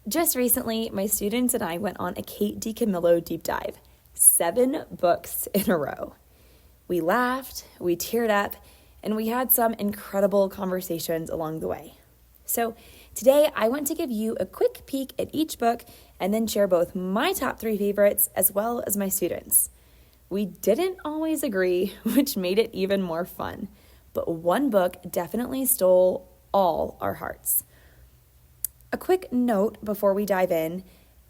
Just recently, my students and I went on a Kate DiCamillo deep dive. 7 books in a row. We laughed, we teared up, and we had some incredible conversations along the way. So today, I want to give you a quick peek at each book and then share both my top 3 favorites as well as my students'. We didn't always agree, which made it even more fun, but one book definitely stole all our hearts. A quick note before we dive in,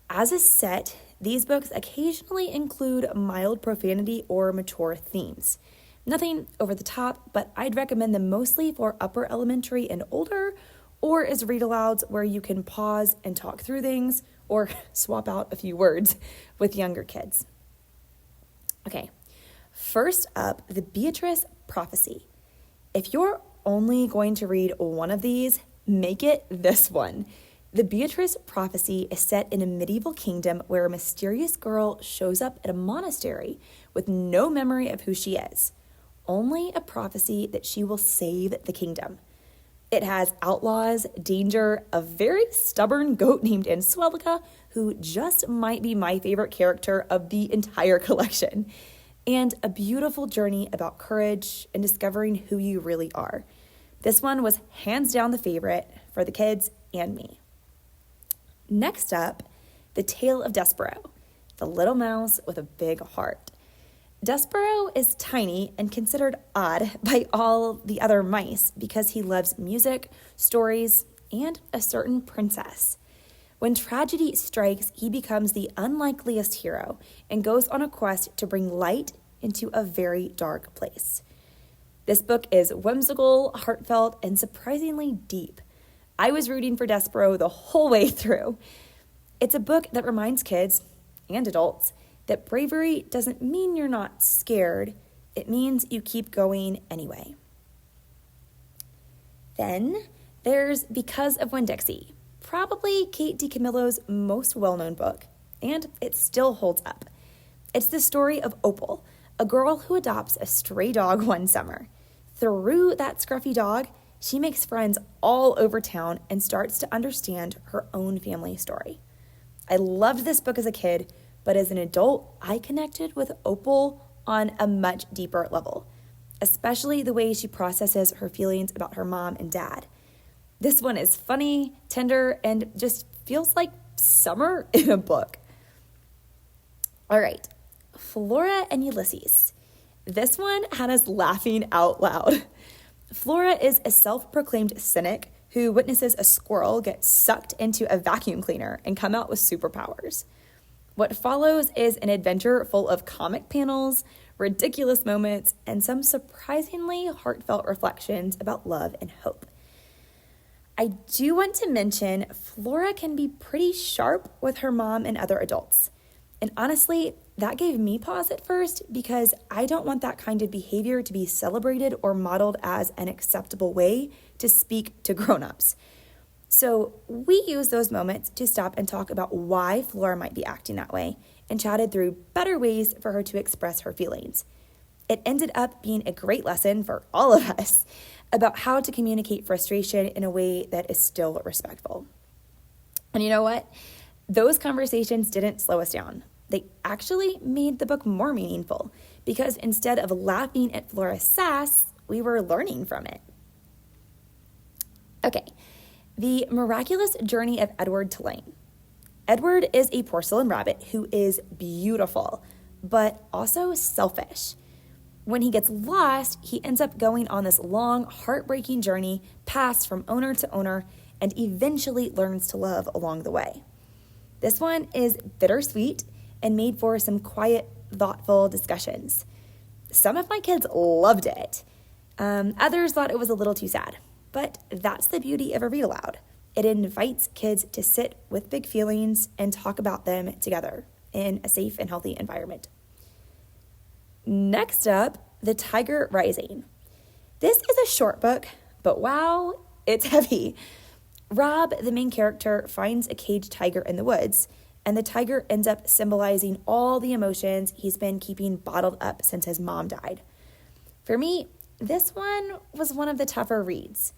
as a set, these books occasionally include mild profanity or mature themes. Nothing over the top, but I'd recommend them mostly for upper elementary and older, or as read-alouds where you can pause and talk through things, or swap out a few words with younger kids. Okay, first up, the Beatrice Prophecy. If you're only going to read one of these, make it this one. The Beatrice Prophecy is set in a medieval kingdom where a mysterious girl shows up at a monastery with no memory of who she is, only a prophecy that she will save the kingdom. It has outlaws, danger, a very stubborn goat named Answelica, who just might be my favorite character of the entire collection, and a beautiful journey about courage and discovering who you really are. This one was hands down the favorite for the kids and me. Next up, the Tale of Despereaux, the little mouse with a big heart. Despereaux is tiny and considered odd by all the other mice because he loves music, stories, and a certain princess. When tragedy strikes, he becomes the unlikeliest hero and goes on a quest to bring light into a very dark place. This book is whimsical, heartfelt, and surprisingly deep. I was rooting for Despereaux the whole way through. It's a book that reminds kids and adults that bravery doesn't mean you're not scared. It means you keep going anyway. Then there's Because of Winn-Dixie, probably Kate DiCamillo's most well-known book, and it still holds up. It's the story of Opal, a girl who adopts a stray dog one summer. Through that scruffy dog, she makes friends all over town and starts to understand her own family story. I loved this book as a kid, but as an adult, I connected with Opal on a much deeper level, especially the way she processes her feelings about her mom and dad. This one is funny, tender, and just feels like summer in a book. All right, Flora and Ulysses. This one had us laughing out loud. Flora is a self-proclaimed cynic who witnesses a squirrel get sucked into a vacuum cleaner and come out with superpowers. What follows is an adventure full of comic panels, ridiculous moments, and some surprisingly heartfelt reflections about love and hope. I do want to mention Flora can be pretty sharp with her mom and other adults. And honestly, that gave me pause at first because I don't want that kind of behavior to be celebrated or modeled as an acceptable way to speak to grown-ups. So we used those moments to stop and talk about why Flora might be acting that way and chatted through better ways for her to express her feelings. It ended up being a great lesson for all of us about how to communicate frustration in a way that is still respectful. And you know what? Those conversations didn't slow us down. They actually made the book more meaningful because instead of laughing at Flora's sass, we were learning from it. Okay, the Miraculous Journey of Edward Tulane. Edward is a porcelain rabbit who is beautiful, but also selfish. When he gets lost, he ends up going on this long, heartbreaking journey, passed from owner to owner, and eventually learns to love along the way. This one is bittersweet and made for some quiet, thoughtful discussions. Some of my kids loved it. Others thought it was a little too sad. But that's the beauty of a read aloud. It invites kids to sit with big feelings and talk about them together in a safe and healthy environment. Next up, The Tiger Rising. This is a short book, but wow, it's heavy. Rob, the main character, finds a caged tiger in the woods, and the tiger ends up symbolizing all the emotions he's been keeping bottled up since his mom died. For me, this one was one of the tougher reads.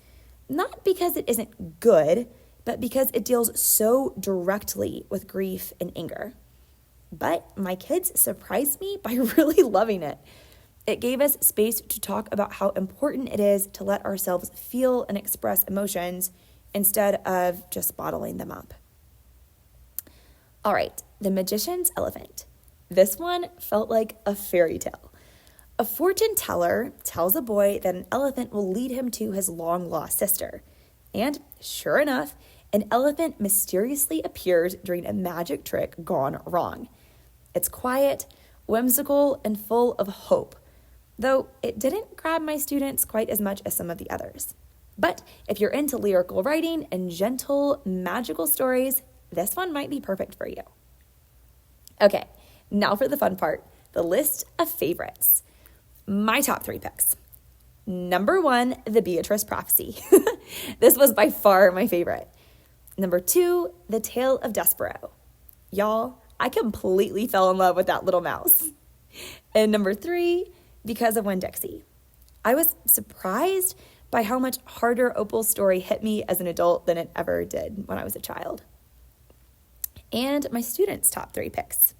Not because it isn't good, but because it deals so directly with grief and anger. But my kids surprised me by really loving it. It gave us space to talk about how important it is to let ourselves feel and express emotions instead of just bottling them up. All right, The Magician's Elephant. This one felt like a fairy tale. A fortune teller tells a boy that an elephant will lead him to his long-lost sister. And sure enough, an elephant mysteriously appears during a magic trick gone wrong. It's quiet, whimsical, and full of hope, though it didn't grab my students quite as much as some of the others. But if you're into lyrical writing and gentle, magical stories, this one might be perfect for you. Okay, now for the fun part, the list of favorites. My top 3 picks. Number 1, The Beatrice Prophecy. This was by far my favorite. Number 2, The Tale of Despereaux. Y'all, I completely fell in love with that little mouse. And number 3, Because of Winn-Dixie. I was surprised by how much harder Opal's story hit me as an adult than it ever did when I was a child. And my students' top 3 picks.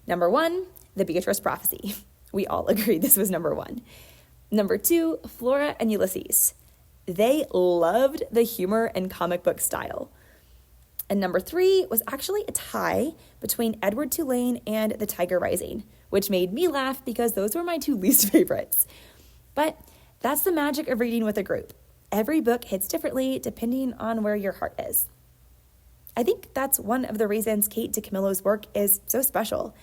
Number 1, The Beatrice Prophecy. We all agreed this was number 1. Number 2, Flora and Ulysses. They loved the humor and comic book style. And number 3 was actually a tie between Edward Tulane and The Tiger Rising, which made me laugh because those were my 2 least favorites. But that's the magic of reading with a group. Every book hits differently depending on where your heart is. I think that's one of the reasons Kate DiCamillo's work is so special.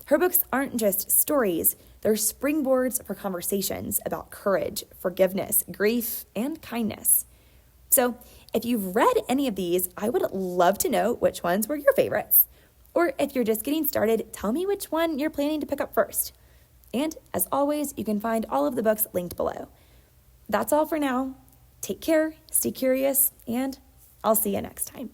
Her books aren't just stories, they're springboards for conversations about courage, forgiveness, grief, and kindness. So if you've read any of these, I would love to know which ones were your favorites. Or if you're just getting started, tell me which one you're planning to pick up first. And as always, you can find all of the books linked below. That's all for now. Take care, stay curious, and I'll see you next time.